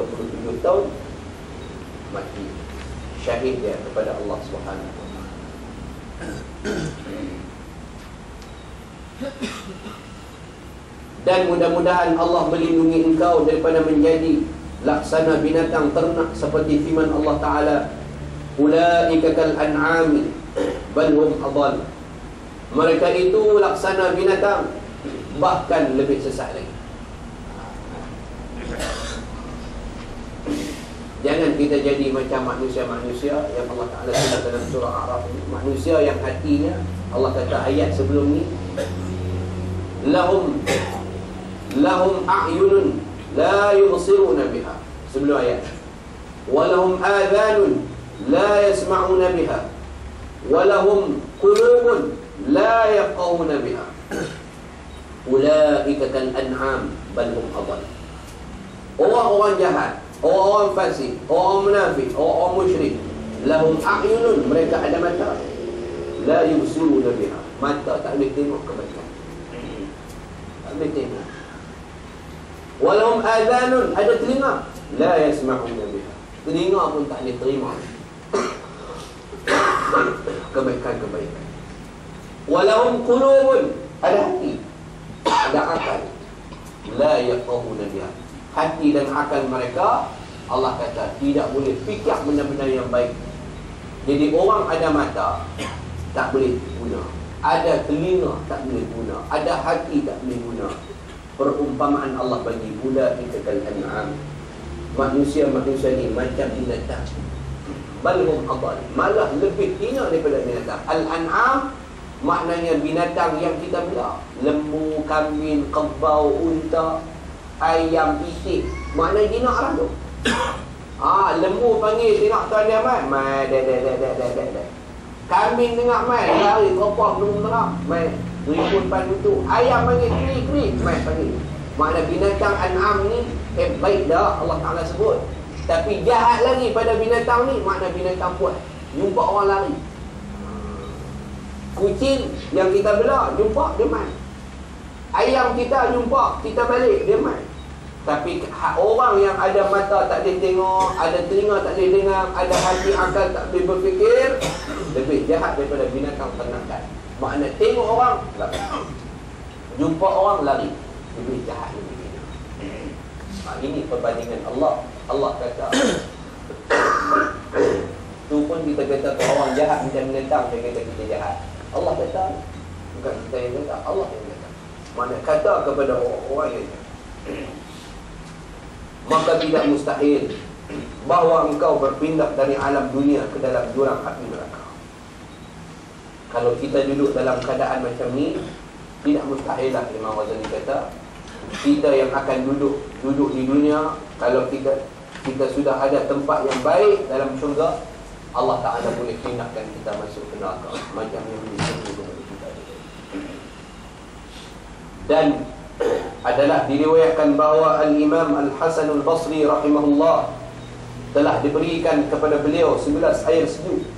37 tahun, mati syahid dia kepada Allah Subhanahu wa taala. Dan mudah-mudahan Allah melindungi engkau daripada menjadi laksana binatang ternak, seperti firman Allah Ta'ala, ulaika kal an'ami bal hum adall. Mereka itu laksana binatang, bahkan lebih sesat lagi. Jangan kita jadi macam manusia-manusia yang Allah Ta'ala sebut dalam surah A'raf ini. Manusia yang hatinya, Allah kata ayat sebelum ni, lahum a'yunun la yubsiruna biha, sebelum ayat, walahum adhanun la yasma'una biha, walahum qulubun la yafqahuna biha, ulaika kal an'am bal hum adall. Orang-orang jahat, orang-orang fasik, orang munafik, orang musyrik, lahum a'yunun, mereka ada mata, la yubsiruna biha, mata tak boleh tengok kebaikan, tak boleh tengok. Walahum adhanun, ada telinga, la yasma'una biha, telinga pun tak boleh terima kebaikan-kebaikan. Walahum qulubun, ada hati, ada akal, la yafqahuna biha, hati dan akal mereka, Allah kata tidak boleh fikir benda-benda yang baik. Jadi orang ada mata tak boleh guna, ada telinga tak boleh guna, ada hati tak boleh guna. Perumpamaan Allah bagi ulaika kal an'am, manusia-manusia ni macam binatang, bal hum adall, malah lebih hina daripada binatang. Al-an'am maknanya binatang yang kita bela, lembu, kambing, kerbau, unta, ayam, itik, maknanya jinak lah tu. Lembu panggil tengok tuan dia mai, mai dah. Kambing tengok mai, lari teropah belum terang, mai ribut pan itu. Ayam panggil krik, mai panggil. Makna binatang an'am ni baik dah Allah Ta'ala sebut. Tapi jahat lagi pada binatang ni, makna binatang buat, jumpa orang lari. Kucing yang kita bela, jumpa dia mai. Ayam kita jumpa, kita balik, dia mai. Tapi orang yang ada mata tak boleh tengok, ada telinga tak boleh dengar, ada hati akal tak boleh berfikir, lebih jahat daripada binatang ternakan. Makna tengok orang lari, jumpa orang lari, lebih jahat lebih hina. Ini perbandingan Allah. Allah kata tu pun kita kata orang jahat macam binatang, dia kata kita jahat. Allah kata bukan kita yang kata, Allah yang kata. Mana kata kepada orang yang kata, maka tidak mustahil bahawa engkau berpindah dari alam dunia ke dalam jurang api neraka. Kalau kita duduk dalam keadaan macam ni, tidak mustahil lah, Imam Ghazali kata, kita yang akan duduk di dunia, kalau kita sudah ada tempat yang baik dalam syurga, Allah Ta'ala boleh pindahkan kita masuk ke neraka macam yang disebut kepada kita. Dan adalah diriwayatkan bahawa Al-Imam Al-Hasan Al-Basri rahimahullah telah diberikan kepada beliau 11 air sejuk.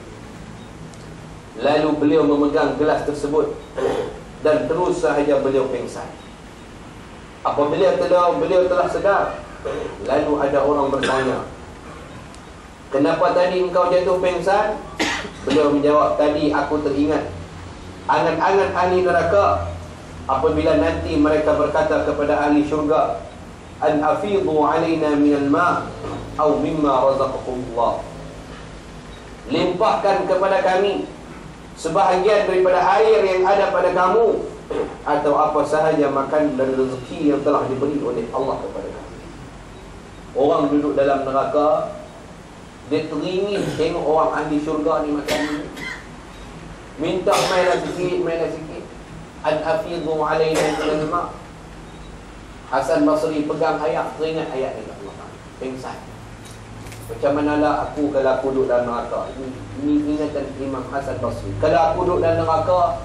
Lalu beliau memegang gelas tersebut dan terus sahaja beliau pingsan. Apabila beliau telah sedar, lalu ada orang bertanya, kenapa tadi engkau jatuh pingsan? Beliau menjawab, tadi aku teringat angan-angan ahli neraka apabila nanti mereka berkata kepada ahli syurga, an afidhu alaina minal ma' atau mimma razaqakumullah, limpahkan kepada kami sebahagian daripada air yang ada pada kamu, atau apa sahaja makan dan rezeki yang telah diberi oleh Allah kepada kamu. Orang duduk dalam neraka, dia teringin tengok orang ahli syurga ni makan ni, minta mainlah sikit, an afidhu alaina minal ma'. Hasan Basri pegang ayat, teringat ayat ni Allah Ta'ala, pengsan. Macam manalah aku kalau aku duduk dalam neraka. Ini ingatan Imam Hasan Basri. Kalau aku duduk dalam neraka,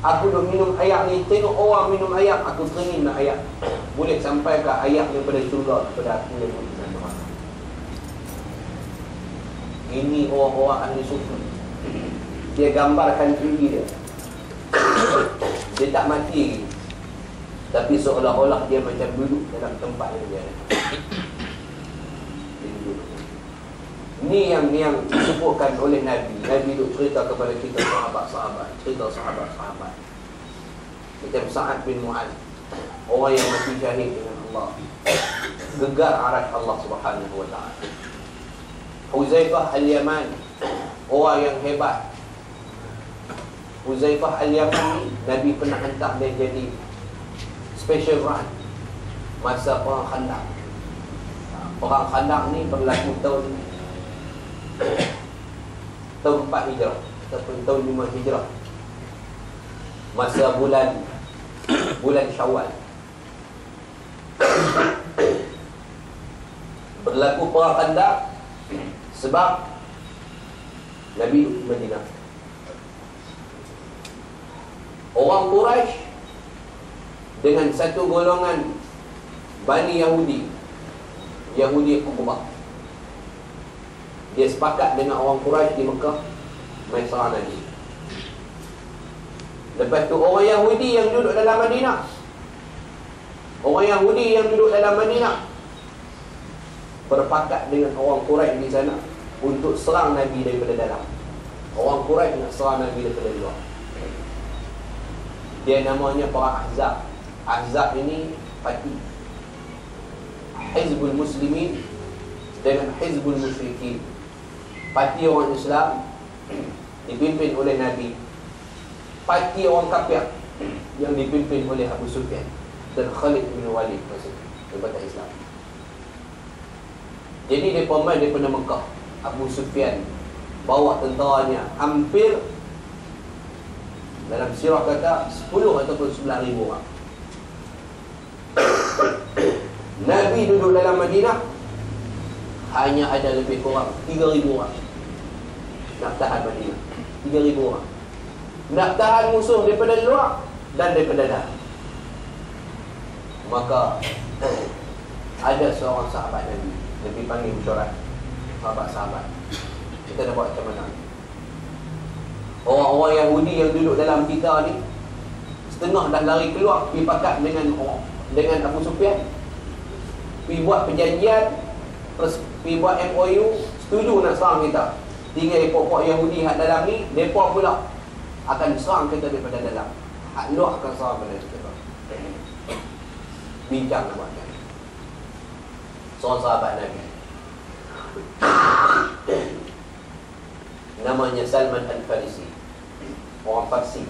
aku duduk minum air ni, tengok orang minum air, aku teringin nak air. Boleh sampai ke air daripada syurga kepada aku yang duduk dalam neraka. Ini orang-orang ahli sufi. Dia gambarkan diri dia. Dia tak mati lagi, tapi seolah-olah dia macam duduk dalam tempat yang dia ada. Ni yang disebutkan oleh Nabi. Nabi itu cerita kepada kita sahabat-sahabat, cerita sahabat-sahabat. Macam Sa'ad bin Mu'adz, orang yang mati syahid dengan Allah, gegar arasy Allah Subhanahu wa taala. Huzaifah Al-Yaman, orang yang hebat. Huzaifah Al-Yaman ni Nabi pernah hantar dia jadi special run masa perang Khandaq. Perang Khandaq ni berlaku tahun 4 Hijrah ataupun tahun 5 Hijrah, masa bulan Syawal. Berlaku perang Khandaq sebab Nabi duduk di Madinah. Orang Quraisy dengan satu golongan Bani Yahudi Uqbah, dia sepakat dengan orang Quraisy di Mekah mai serang Nabi. Lepas tu orang Yahudi yang duduk dalam Madinah, berpakat dengan orang Quraisy di sana untuk serang Nabi daripada dalam. Orang Quraisy nak serang Nabi daripada luar. Dia namanya para Ahzab. Ahzab ini parti Hizbul Muslimin dengan Hizbul Musyrikin. Parti orang Islam dipimpin oleh Nabi, parti orang kafir yang dipimpin oleh Abu Sufyan dan Khalid bin Walid daripada Islam. Jadi mereka main daripada Mekah. Abu Sufyan bawa tenteranya hampir, dalam sirah kata 10 ataupun 11,000 orang. Nabi duduk dalam Madinah, hanya ada lebih kurang 3,000 orang nak tahan Madinah. 3,000 orang nak tahan musuh daripada luar dan daripada dalam. Maka ada seorang sahabat Nabi panggil mesyuarat sahabat-sahabat, kita nak buat macam mana? Orang-orang Yahudi yang duduk dalam kita ni setengah dah lari keluar, pergi pakat dengan Abu Sufyan, pergi buat perjanjian, terus pergi buat MOU, setuju nak serang kita. Tinggal pokok Yahudi hak dalam ni, mereka pula akan serang kita daripada dalam. Hak luar akan serang pada kita. Bincang nak buat kan. Seorang sahabat Nabi namanya Salman Al-Farisi, orang Parsi.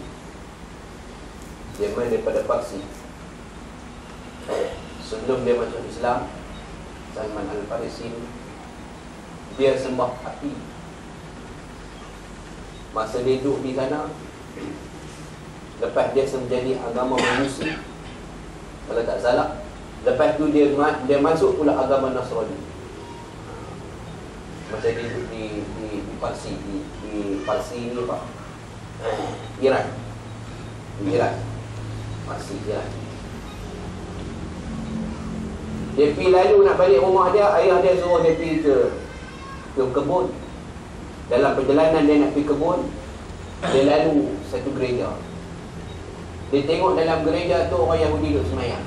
Dia main daripada Parsi. Sebelum dia masuk Islam, Salman Al-Farisi dia sembah api. Masa dia duduk di sana, lepas dia menjadi agama Majusi, kalau tak salah, lepas tu dia masuk pula agama Nasrani. Masa dia duduk di Parsi, di Parsi ni apa? Iran. Parsi Iran. Dia pergi lalu nak balik rumah dia, ayah dia suruh dia pergi ke kebun. Dalam perjalanan dia nak pergi kebun, dia lalu satu gereja. Dia tengok dalam gereja tu orang Yahudi duduk semayang.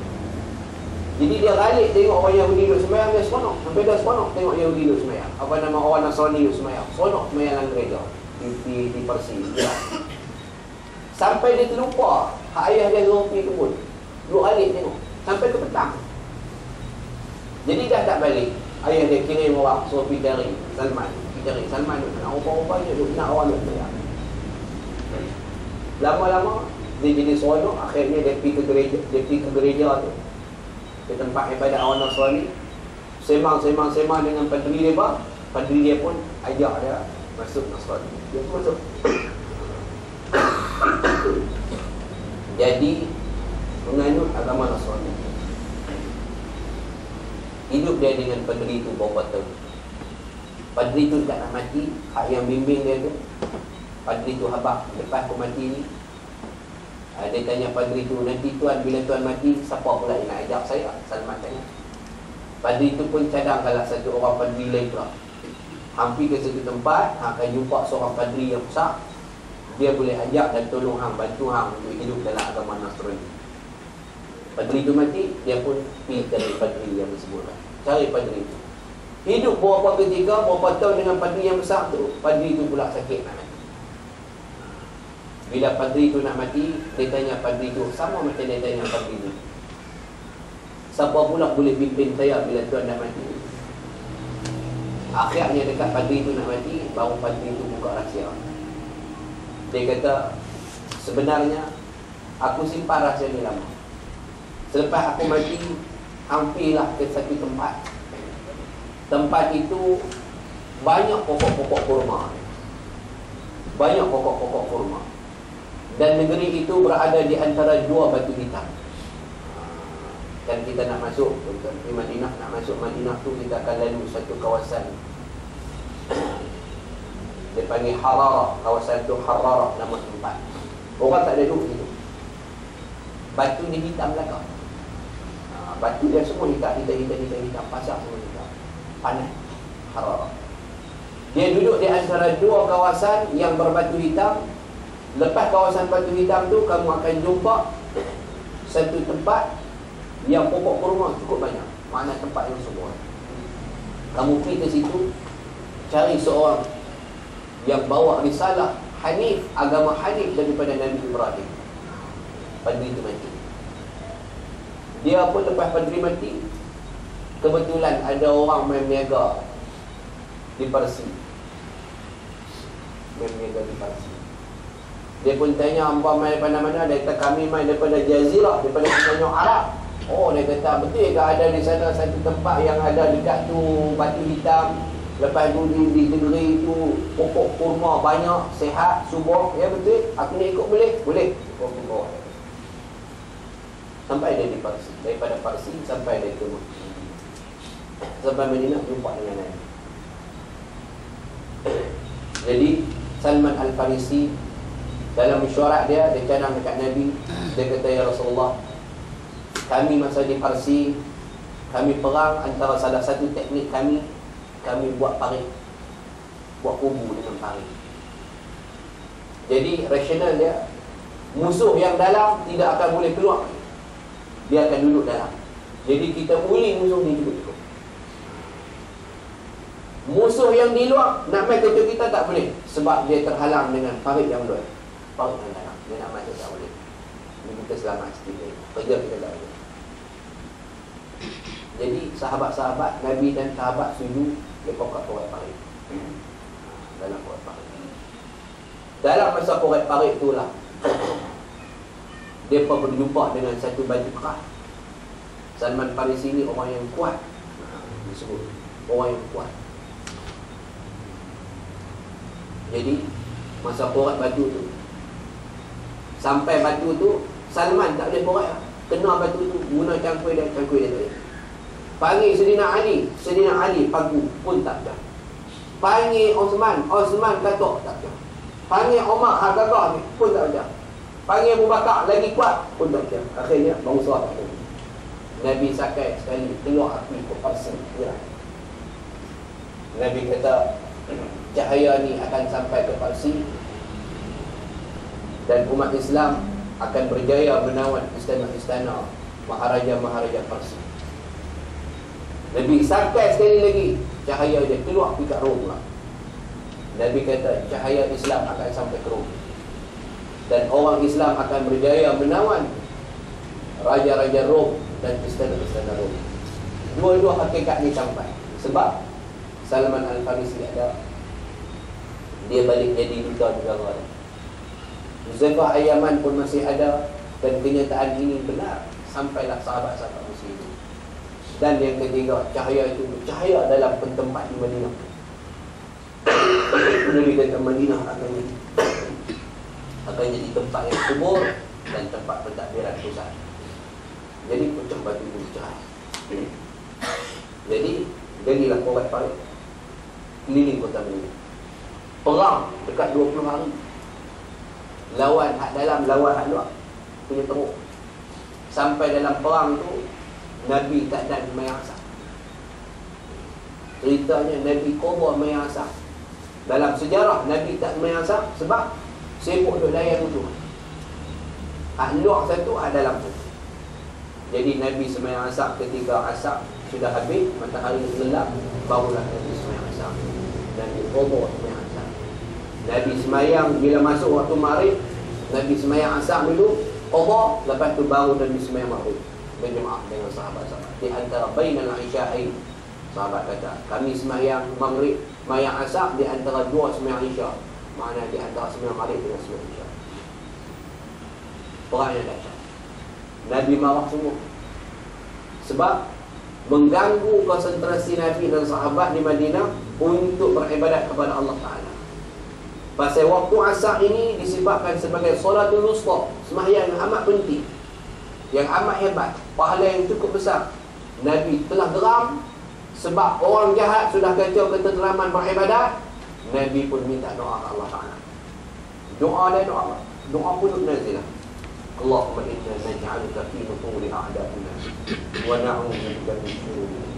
Jadi dia balik tengok orang Yahudi duduk semayang, dia seronok. Sampai dah seronok tengok Yahudi duduk semayang. Apa nama orang Nasrani duduk semayang. Seronok semayang dalam gereja di Parsi. Sampai dia terlupa hak ayah dia suruh pergi kebun. Duduk balik tengok sampai ke petang. Jadi dah tak balik, ayah dia kirim orang suruh pergi cari Salman. Salman duduk nak rupa-rupanya duduk nak orang duduk semayang. Lama-lama dia jadi seronok. Akhirnya dia pergi ke gereja tu, ke tempat ibadat orang Nasrani. Sembang dengan padri dia, padri dia pun ajak dia masuk Nasrani. Dia pun masuk. Jadi menganut agama Nasrani. Hidup dia dengan padri itu berapa tahun. Padri tu tak nak mati. Hak yang bimbing dia tu, padri tu habaq, lepas aku mati ni, dia tanya padri tu, nanti tuan bila tuan mati, siapa pula yang nak ajak saya? Salman tanya. Padri tu pun cadang kalau satu orang padri lain pula. Hampir ke satu tempat, akan jumpa seorang padri yang besar, dia boleh ajak dan tolong hang, bantu hang untuk hidup dalam agama Nasrani. Padri tu mati, dia pun pergi cari padri yang disebutkan. Cari padri tu. Hidup beberapa ketika, beberapa tahun dengan padri yang besar tu, padri tu pula sakit nak mati. Bila padri tu nak mati, dia tanya padri tu, sama macam dia tanya padri tu, siapa pula boleh pimpin saya bila tuan dah mati? Akhirnya dekat padri tu nak mati, baru padri tu buka rahsia. Dia kata, sebenarnya aku simpan rahsia ni lama. Selepas aku mati, hampirlah ke satu tempat. Tempat itu banyak pokok-pokok kurma. Banyak pokok-pokok kurma. Dan negeri itu berada di antara dua batu hitam. Dan kita nak masuk di Madinah, nak masuk Madinah tu kita akan lalu satu kawasan dia panggil Hararah. Kawasan tu Hararah nama tempat. Orang tak ada duduk situ. Batu ni hitam belakang. Batu dia semua hitam. Pasang semua hitam. Panas. Hararah. Dia duduk di antara dua kawasan yang berbatu hitam. Lepas kawasan batu hitam tu, kamu akan jumpa satu tempat yang pokok kurma cukup banyak. Mana tempat yang subur. Kamu pergi ke situ, cari seorang yang bawa risalah Hanif, agama Hanif daripada Nabi Ibrahim. Padri itu mati. Dia pun lepas padri mati, kebetulan ada orang main niaga di Parsi. Main niaga di Parsi. Dia pun tanya, hamba main daripada mana? Dia kata, kami main daripada Jazirah, daripada Semenanjung Arab. Oh, dia kata, betul ke ada di sana satu tempat yang ada dekat tu batu hitam. Lepas tu di negeri tu pokok kurma banyak, sehat, subur. Ya betul, aku nak ikut boleh? Boleh. Sampai dia di Parsi. Daripada Parsi sampai dia ke Mekah. Sampai Madinah jumpa dengan Nabi. Jadi Salman Al-Farisi dalam mesyuarat dia cadang dekat Nabi. Dia kata, ya Rasulullah, kami masa di Parsi, kami perang, antara salah satu teknik kami buat parit, buat kubu dengan parit. Jadi rasional dia, musuh yang dalam tidak akan boleh keluar, dia akan duduk dalam. Jadi kita uli musuh ni duduk. Musuh yang di luar nak main ketuk kita tak boleh, sebab dia terhalang dengan parit yang luar. Parit yang dalam, dia nak masuk tak boleh. Ini kita selamat sikit, kerja kita tak boleh. Jadi sahabat-sahabat Nabi dan sahabat setuju dia kokak porat parit. Dalam porat parit. Dalam masa porat parit itulah dia pun berjumpa dengan satu baju keras. Salman Farisi ni orang yang kuat. Disebut orang yang kuat. Jadi masa porat batu tu, sampai batu tu Salman tak boleh porat, kena batu tu, guna cangkui dia tak boleh. Panggil Sayyidina Ali pagu pun tak ada. Panggil Osman katok tak ada. Panggil Umar Gagah ni pun tak ada. Panggil Abu Bakar lagi kuat pun tak ada. Akhirnya bangsa tak ada. Nabi sakai sekali keluar api ke Parsi. Nabi kata, cahaya ni akan sampai ke Parsi dan umat Islam akan berjaya menawan istana-istana maharaja-maharaja Parsi. Nabi sampai sekali lagi, cahaya dia keluar pergi kat Rom pula. Nabi kata, cahaya Islam akan sampai ke Rom. Dan orang Islam akan berjaya menawan raja-raja Rom dan istana-istana Rom. Dua-dua hakikat ni sampai. Sebab Salman Al-Farisi ada, dia balik jadi duta negara. Huzaifah Al-Yaman pun masih ada. Dan kenyataan ini benar. Sampailah sahabat-sahabat muslim. Dan yang ketiga, cahaya itu bercahaya dalam tempat di Madinah. Nabi kata Madinah akan jadi tempat yang subur dan tempat pentadbiran pusat. Jadi pecah batu itu bercahaya. Jadi jadilah porat parit keliling kota Madinah. Perang dekat 20 hari. Lawan hak dalam, lawan hak luar. Punya teruk. Sampai dalam perang tu Nabi tak dan mayang asap. Ceritanya Nabi kubur mayang asap. Dalam sejarah Nabi tak mayang asap sebab sibuk duk layan musuh. Hak luar satu, hak dalam satu. Jadi Nabi semayang asap ketika asap sudah habis, matahari gelap, barulah Nabi semayang asar. Nabi qadha semayang asar. Nabi semayang bila masuk waktu maghrib, Nabi semayang asar dulu, qadha, lepas tu baru Nabi semayang maghrib berjemaah dengan sahabat-sahabat. Di antara bainal isya'ain, sahabat kata, kami semayang maghrib, semayang asar di antara dua semayang isya. Makna di antara semayang maghrib dengan semayang isya. Perang yang datang, Nabi marah semua sebab mengganggu konsentrasi Nabi dan sahabat di Madinah untuk beribadat kepada Allah Ta'ala. Pasal waktu asar ini disifatkan sebagai solatul wusta, sembahyang yang amat penting, yang amat hebat, pahala yang cukup besar. Nabi telah geram sebab orang jahat sudah kacau ketenteraman beribadat. Nabi pun minta doa ke Allah Ta'ala. Doa dan doa pun nazilah. Allahumma inna naj'aluka fi nuturi a'da'ina wa na'udzubika min shururihim.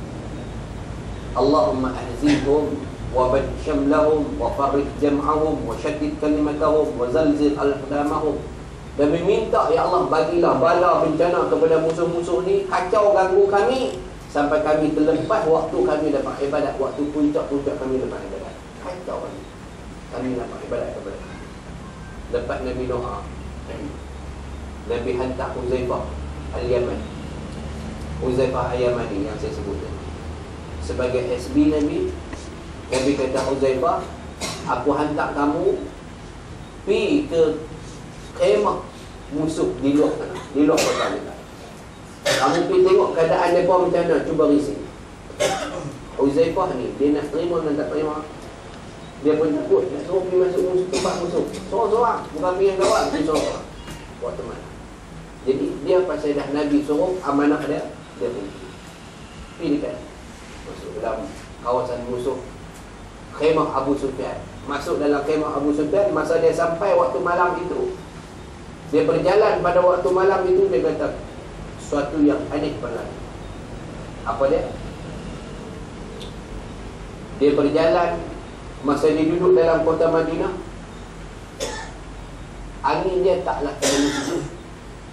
Allahumma ahzihhum wa bad shamlahum wa farrij jam'ahum wa shaddid kalimatahum wa zalzil al-qadamahum. Dan meminta, ya Allah, bagilah bala bencana kepada musuh-musuh ni, kacau ganggu kami sampai kami terlepas waktu kami dapat ibadat, waktu puncak-puncak kami dapat ibadat. Kacau kami dapat ibadat kepada kami. Lepas Nabi doa, Nabi hantar Huzaifah Al-Yaman. Huzaifah Al-Yamani yang saya sebut tadi sebagai SB Nabi. Nabi kata, Huzaifah, aku hantar kamu pergi ke khemah musuh di luar sana, di luar kota kita. Kamu pergi tengok keadaan mereka macam mana, cuba risik. Huzaifah ni, dia nak terima dan tak terima. Dia pun takut, nak suruh pergi masuk musuh, tempat musuh. Sorang-sorang, bukan pergi yang kawan, pergi sorang-sorang. Buat teman. Jadi dia pasal dah Nabi suruh amanah dia, dia pergi dekat, masuk dalam kawasan musuh, khemah Abu Sufyan. Masuk dalam khemah Abu Sufyan. Masa dia sampai waktu malam itu, dia berjalan pada waktu malam itu, dia kata sesuatu yang aneh berlaku. Apa dia? Dia berjalan, masa dia duduk dalam kota Madinah, angin dia taklah terlalu sejuk.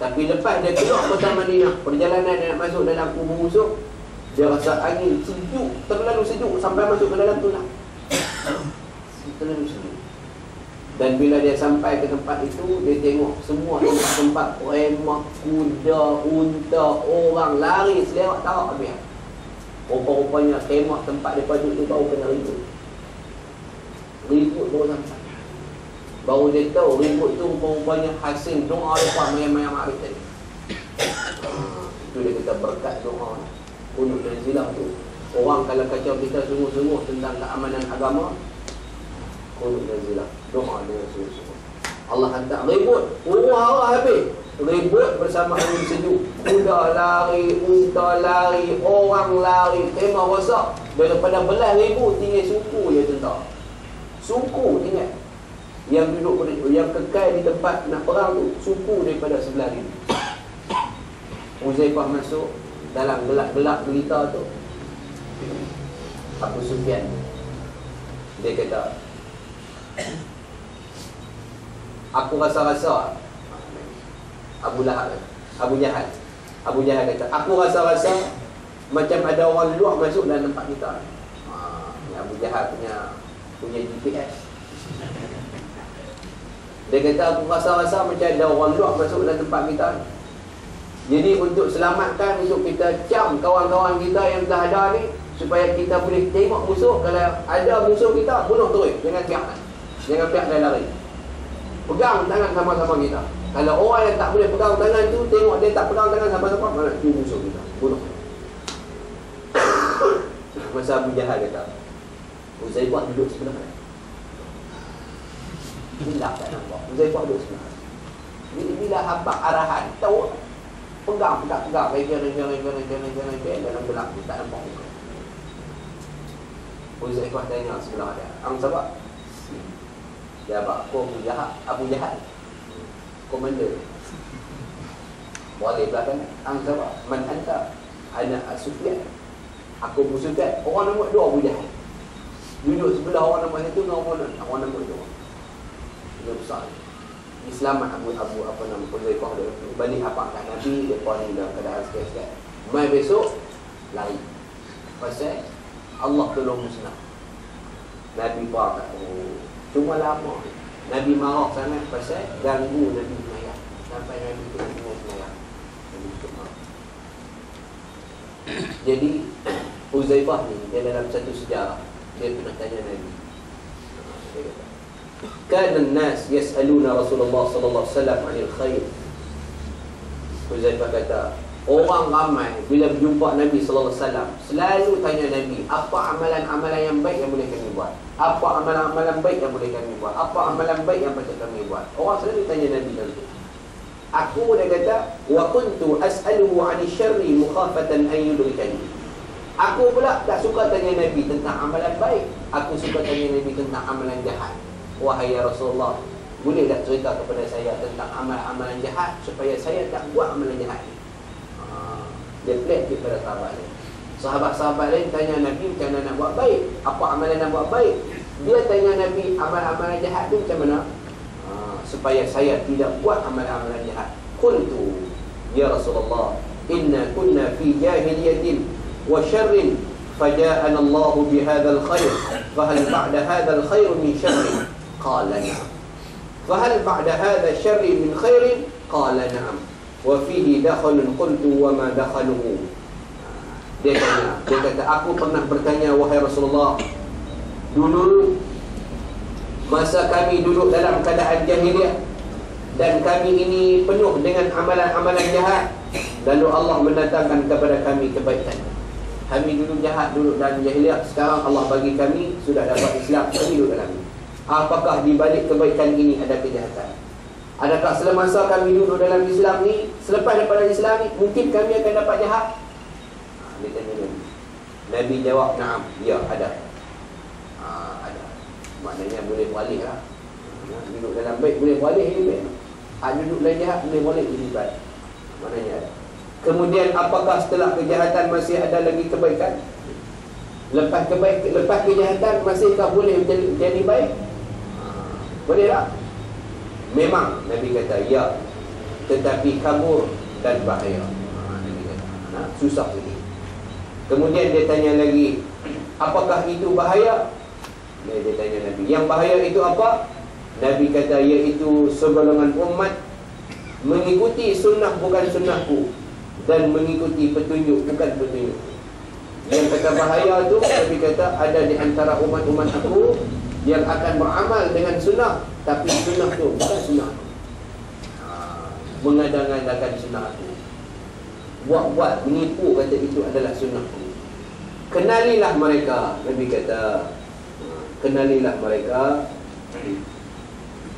Tapi lepas dia keluar kota Madinah, perjalanan dia nak masuk dalam kubu musuh, dia rasa angin sejuk, terlalu sejuk sampai masuk ke dalam tulang. Terlalu sejuk. Dan bila dia sampai ke tempat itu, dia tengok semua tempat remah, kuda, unta, orang lari selewat tarak habis. Rupa-rupanya khemah tempat dia duduk tu baru kena ribut. Ribut baru sampai. Baru dia tahu ribut tu rupa-rupanya hasil doa lepas mayam-mayam Arif tadi. Itu dia kata berkat doa kunut dan zilah tu. Orang kalau kacau kita sungguh-sungguh tentang keamanan agama, kunut dan zilah, doa dengan sungguh-sungguh, Allah hantar ribut, hurah habis. Ribut bersama angin sejuk, kuda lari, unta lari, orang lari, khemah rosak. Daripada belah ribut tinggal suku je tentang. Suku ingat, yang duduk, yang kekal di tempat nak perang tu, suku daripada sebelah ini. Huzaifah masuk dalam gelap-gelap berita tu. Abu Sufyan, dia kata, aku rasa-rasa, Abu Jahal kata, aku rasa-rasa macam ada orang luar masuk dalam tempat kita. Abu Jahal punya GPS. Dia kata, aku rasa-rasa macam ada orang luar masuk dalam tempat kita. Jadi untuk selamatkan, untuk kita cam kawan-kawan kita yang telah ada ni, supaya kita boleh tengok musuh. Kalau ada musuh kita, bunuh terus. Jangan biar dia lari. Pegang tangan sama-sama kita. Kalau orang yang tak boleh pegang tangan tu, tengok dia tak pegang tangan sama-sama, mana tu musuh kita, bunuh. Masa Abu Jahal kata, Huzaifah duduk sebelah mana? Bila tak nampak, Huzaifah duduk sebelah mana? Bila habaq arahan, tahu, pegang, dalam gelap tu tak nampak muka. Huzaifah tanya sebelah dia, ang sahabat? Dia abang, aku Abu Jahal, komander. Boleh belakang, ang sahabat, man anta, anak Sufyan, aku Abu Sufyan. Orang nombor 2 Abu Jahal. Duduk sebelah orang nombor 1 dengan orang nombor 2. Dia besar. Selamat Abu apa nama Huzaifah dia. Balik apakah Nabi depa ni dalam keadaan sikit-sikit. Mai besok lari. Pasal Allah tolong musnah. Nabi buat cuma lama. Nabi marah sangat pasal ganggu Nabi semayang. Sampai Nabi tengah semayang. Nabi marah. Jadi Huzaifah ni, dia dalam satu sejarah, dia pernah tanya Nabi. Dia kata, "Kana an-nas yas'aluna Rasulullah sallallahu alaihi wasallam 'anil khair." Huzaifah kata, orang ramai bila berjumpa Nabi sallallahu alaihi wasallam selalu tanya Nabi, apa amalan-amalan yang baik yang boleh kami buat? Apa amalan-amalan baik yang boleh kami buat? Apa amalan baik yang patut kami buat? Orang selalu tanya Nabi itu. Aku, dia kata, wa kuntu as'aluhu 'anil syarri mukhafatan an yudrikani. Aku pula tak suka tanya Nabi tentang amalan baik. Aku suka tanya Nabi tentang amalan jahat. Wahai ya Rasulullah, boleh tak cerita kepada saya tentang amalan-amalan jahat supaya saya tak buat amalan jahat ni? Dia pelik kepada sahabat lain. Sahabat-sahabat lain tanya Nabi macam mana nak buat baik, apa amalan nak buat baik. Dia tanya Nabi amalan-amalan jahat tu macam mana, supaya saya tidak buat amalan-amalan jahat. Qultu ya Rasulullah, inna kunna fi jahiliyatin wa syarrin faja'ana Allah bihadzal khair fahal ba'da hadzal khair min syarrin? Qala na'am. Fahal ba'da hadzal syarri min khairin? Qala na'am. Wa fihi dakhalun qultu wa ma dakhaluhu. Dia tanya, dia kata, aku pernah bertanya wahai Rasulullah, dulu masa kami duduk dalam keadaan jahiliah dan kami ini penuh dengan amalan-amalan jahat, lalu Allah mendatangkan kepada kami kebaikan. Kami dulu jahat, duduk dalam jahiliah, sekarang Allah bagi kami sudah dapat Islam, kami duduk dalam ini. Apakah di balik kebaikan ini ada kejahatan? Adakah semasa kami duduk dalam Islam ni, selepas daripada Islam ni, mungkin kami akan dapat jahat? Dia tanya Nabi. Nabi jawab, na'am, ya, ada. Ada. Maknanya boleh balik lah. Duduk dalam baik boleh balik ini baik. Duduk dalam jahat boleh balik ini baik. Maknanya ada. Kemudian apakah setelah kejahatan masih ada lagi kebaikan? Lepas kejahatan masihkah boleh jadi baik? Boleh tak? Memang Nabi kata ya, tetapi kabur dan bahaya. Nabi kata susah sikit. Kemudian dia tanya lagi, apakah itu bahaya? Dia tanya Nabi, yang bahaya itu apa? Nabi kata, iaitu segolongan umat mengikuti sunnah bukan sunnahku dan mengikuti petunjuk bukan petunjuk. Yang kata bahaya itu, Nabi kata, ada di antara umat-umat aku yang akan beramal dengan sunnah, tapi sunnah itu bukan sunnah aku. Mengadang-adangkan sunnah aku, buat-buat, menipu, kata itu adalah sunnah aku. Kenalilah mereka, Nabi kata, kenalilah mereka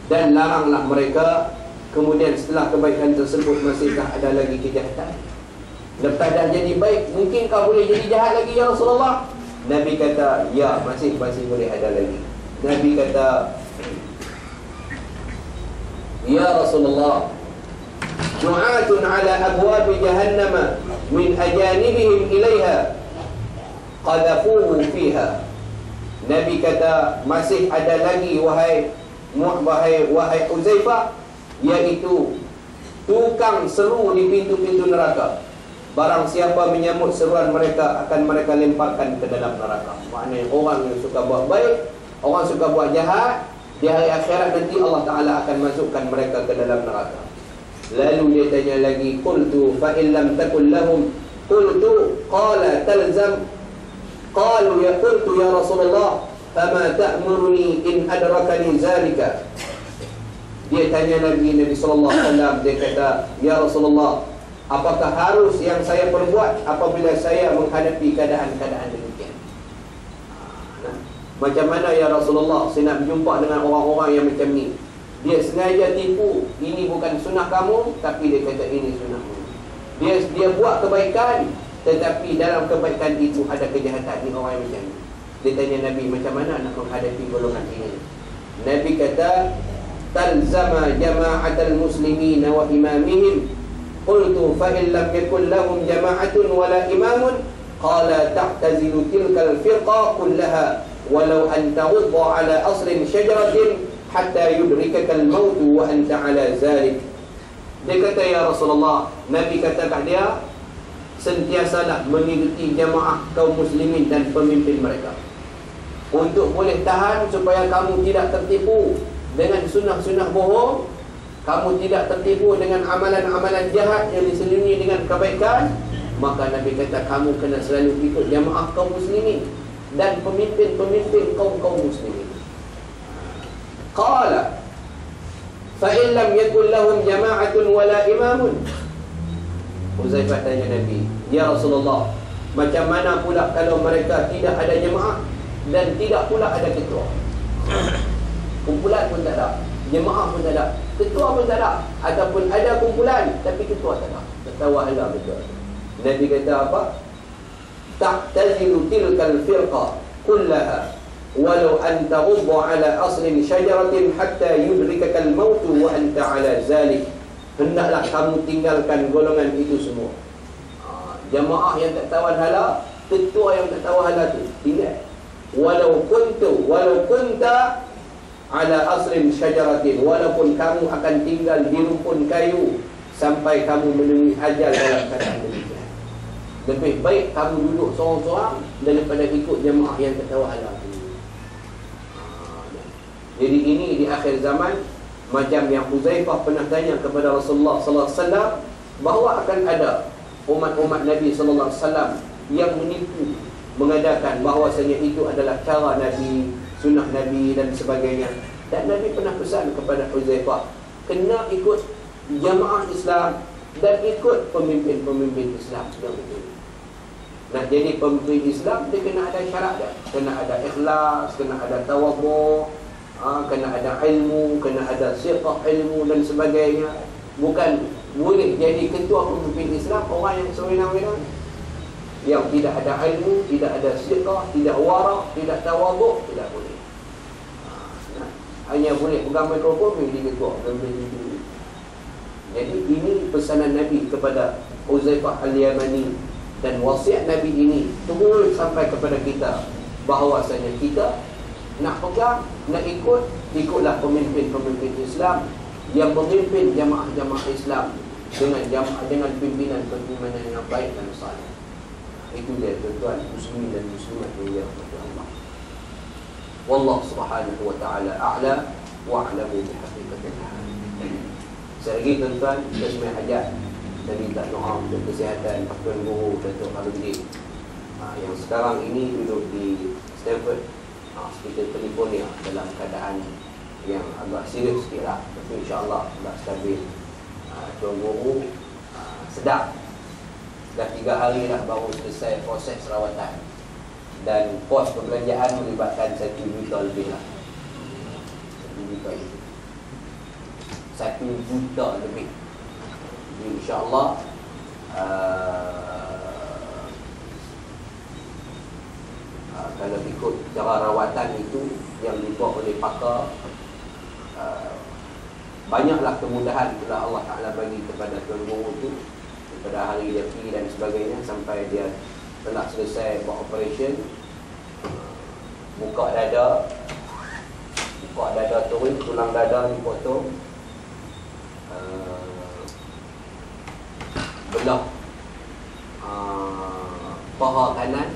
dan laranglah mereka. Kemudian setelah kebaikan tersebut masihkah ada lagi kejahatan? Lepas dah jadi baik, mungkin kau boleh jadi jahat lagi ya Rasulullah? Nabi kata, ya, masih boleh ada lagi. Nabi kata, ya Rasulullah, du'atun ala abwabi jahannama min ajanibihim ilaiha qadhafuhu fiha. Nabi kata, masih ada lagi wahai Huzaifah, iaitu tukang seru di pintu-pintu neraka. Barang siapa menyambut seruan mereka, akan mereka lemparkan ke dalam neraka. Maknanya orang yang suka buat baik, orang suka buat jahat, di hari akhirat nanti Allah Ta'ala akan masukkan mereka ke dalam neraka. Lalu dia tanya lagi, qultu fa in lam takul lahum, qultu qala talzam. Qalu ya qultu ya Rasulullah, fama ta'muruni in adrakani zalika. Dia tanya Nabi sallallahu alaihi wasallam, dia kata, ya Rasulullah, apakah harus yang saya perbuat apabila saya menghadapi keadaan-keadaan demikian? Macam mana ya Rasulullah, saya nak berjumpa dengan orang-orang yang macam ni, dia sengaja tipu, ini bukan sunnah kamu, tapi dia kata ini sunnahmu. Dia buat kebaikan, tetapi dalam kebaikan itu ada kejahatan. Ni orang yang macam ni. Dia tanya Nabi, macam mana nak menghadapi golongan ini? Nabi kata, talzama jama'atal muslimina wa imamihim. Qultu fa in lam yakul lahum jama'atun wala imamun, qala ta'tazilu tilkal firqa kullaha walau an taghudda ala asrin syajaratin hatta yudrikakal maut wa anta ala zalik. Dia kata, ya Rasulullah, Nabi kata kat dia, sentiasalah mengikuti jamaah kaum muslimin dan pemimpin mereka. Untuk boleh tahan supaya kamu tidak tertipu dengan sunnah-sunnah bohong, kamu tidak tertipu dengan amalan-amalan jahat yang diselingi dengan kebaikan, maka Nabi kata kamu kena selalu ikut jamaah kaum muslimin dan pemimpin-pemimpin kaum muslimin. Qala fa in lam yakul lahum jama'atun wala imamun. Huzaifah tanya Nabi, ya Rasulullah, macam mana pula kalau mereka tidak ada jemaah dan tidak pula ada ketua? Kumpulan pun tak ada, jemaah pun tak ada, ketua pun tak ada, ataupun ada kumpulan tapi ketua tak ada. Tertawa Allah betul. Nabi kata apa? Ta'tazilu tilkal firqa kullaha walau an taghudda ala aslin syajaratin hatta yudrikakal mautu wa anta ala zalik. Hendaklah kamu tinggalkan golongan itu semua. Jamaah yang tak tawan hala, ketua yang tak tawan hala tu tinggal. Walau kunta ala aslin syajaratin, walaupun kamu akan tinggal di rumpun kayu sampai kamu menemui ajal dalam keadaan demikian. Lebih baik kamu duduk seorang-seorang daripada ikut jamaah yang tak tawan hala tu. Jadi ini di akhir zaman, macam yang Huzaifah pernah tanya kepada Rasulullah sallallahu alaihi wasallam bahawa akan ada umat-umat Nabi sallallahu alaihi wasallam yang menipu, mengadakan bahawasanya itu adalah cara Nabi, sunnah Nabi dan sebagainya. Dan Nabi pernah pesan kepada Huzaifah, kena ikut jamaah Islam dan ikut pemimpin-pemimpin Islam yang itu. Nak jadi pemimpin Islam, dia kena ada syarat dia. Kena ada ikhlas, kena ada tawadhu', kena ada ilmu, kena ada siqah ilmu dan sebagainya. Bukan boleh jadi ketua pemimpin Islam orang yang sewenang-wenang, yang tidak ada ilmu, tidak ada siqah, tidak wara', tidak tawadhu', tidak boleh. Hanya boleh pegang mikrofon menjadi ketua. Jadi ini pesanan Nabi kepada Huzaifah al-Yamani, dan wasiat Nabi ini terus sampai kepada kita bahawasanya kita nak pegang, nak ikutlah pemimpin-pemimpin Islam yang memimpin jamaah-jamaah Islam dengan pimpinan yang baik dan saleh. Itu dia tuan-tuan muslimin dan muslimat yang dirahmati Allah. Wallahu subhanahu wa ta'ala a'la wa a'lamu bihaqiqatil hal. Sekali lagi tuan-tuan, kita semua hajat dan minta doa untuk kesihatan Tuan Guru Dato' Khairudin yang sekarang ini duduk di Stanford Hospital California dalam keadaan yang agak serius sikit lah, tapi insyaAllah agak stabil. Tuan Guru sedap. Dah 3 hari dah baru selesai proses rawatan, dan pos perbelanjaan melibatkan 1 juta lebih lah. 1 juta lebih. Jadi insyaAllah kalau ikut cara rawatan itu yang dibuat oleh pakar, banyaklah kemudahan telah Allah Ta'ala bagi kepada Tuan Guru itu, daripada hari dia pergi dan sebagainya sampai dia telah selesai buat operation. Buka dada turun, tulang dada dipotong, belah paha kanan,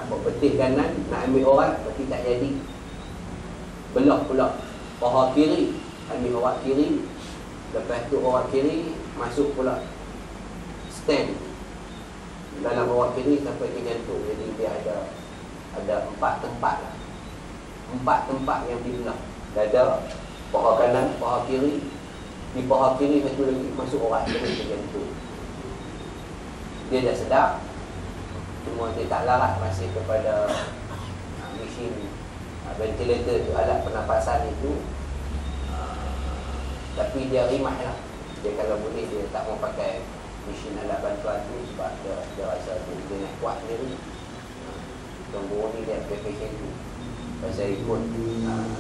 betis kanan, nak ambil orat tapi tak jadi. Belah pula paha kiri, ambil orat kiri, lepas tu orat kiri masuk pula stand dalam orat kiri sampai ke jantung. Jadi dia ada 4 tempat lah, 4 tempat yang dibelah: dada, paha kanan, paha kiri. Di paha kiri satu lagi masuk orat kiri ke jantung. Dia dah sedap, cuma dia tak larat masih kepada mesin ventilator tu, alat pernafasan itu. Tapi dia rimah lah. Dia kalau boleh dia tak mau pakai mesin alat bantuan tu sebab dia rasa tu dia nak kuat sendiri. Tuan Guru ni dia application tu. Pasal ikut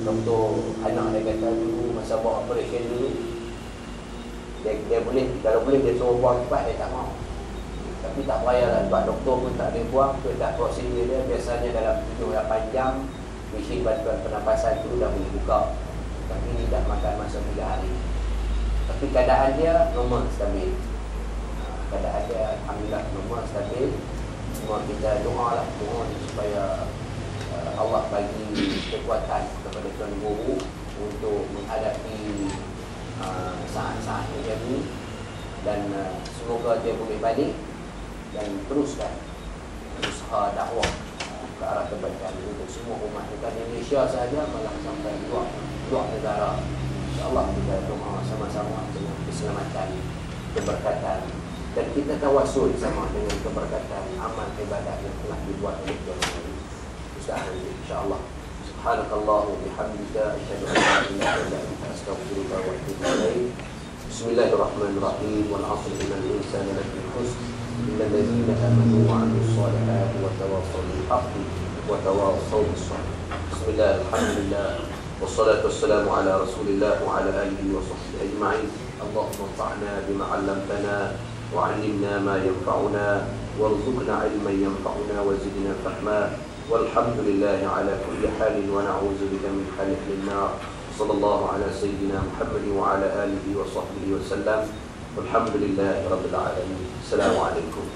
doktor anak dia kata dulu masa buat operation dulu, dia boleh, kalau boleh dia suruh buang cepat, dia tak mau. Tapi tak payahlah sebab doktor pun tak boleh buang. Tu dah prosedur dia. Biasanya dalam 7-8 jam mesin bantuan pernafasan tu dah boleh buka. Tapi ni dah makan masa 3 hari. Tapi keadaan dia normal, stabil. keadaan dia alhamdulillah semua stabil. Semua kita doa lah, mohon supaya Allah bagi kekuatan kepada tuan guru untuk menghadapi saat-saat macam ni, dan semoga dia boleh balik dan teruskan usaha dakwah ke arah kebaikan untuk semua umat, bukan Indonesia sahaja, malah sampai luar negara. InsyaAllah kita doa sama-sama dengan keselamatan, keberkatan, dan kita tawassul sama dengan keberkatan amal ibadah yang telah dibuat oleh Tuhan ini. Usaha insyaAllah. Subhanakallahu bihamdika asyhadu an la ilaha illa anta astaghfiruka wa atubu ilaik. Bismillahirrahmanirrahim. Wal 'asri innal insana lafi khusr illa alladziina aamanu wa 'amilus shalihati wa tawassaw bil haqqi wa tawassaw bis sabr. Bismillah, alhamdulillah, wassalatu wassalamu ala Rasulillah wa ala alihi wa sahbihi ajma'in. Allahumma anfa'na bima 'allamtana wa 'allimna ma yanfa'una warzuqna 'ilman yanfa'una wa zidna fahma. Walhamdulillahi ala kulli halin wa na'udzu bika min halil nar. Sallallahu ala sayyidina Muhammad wa ala alihi wa sahbihi wa sallam. Walhamdulillahi rabbil alamin. Assalamualaikum.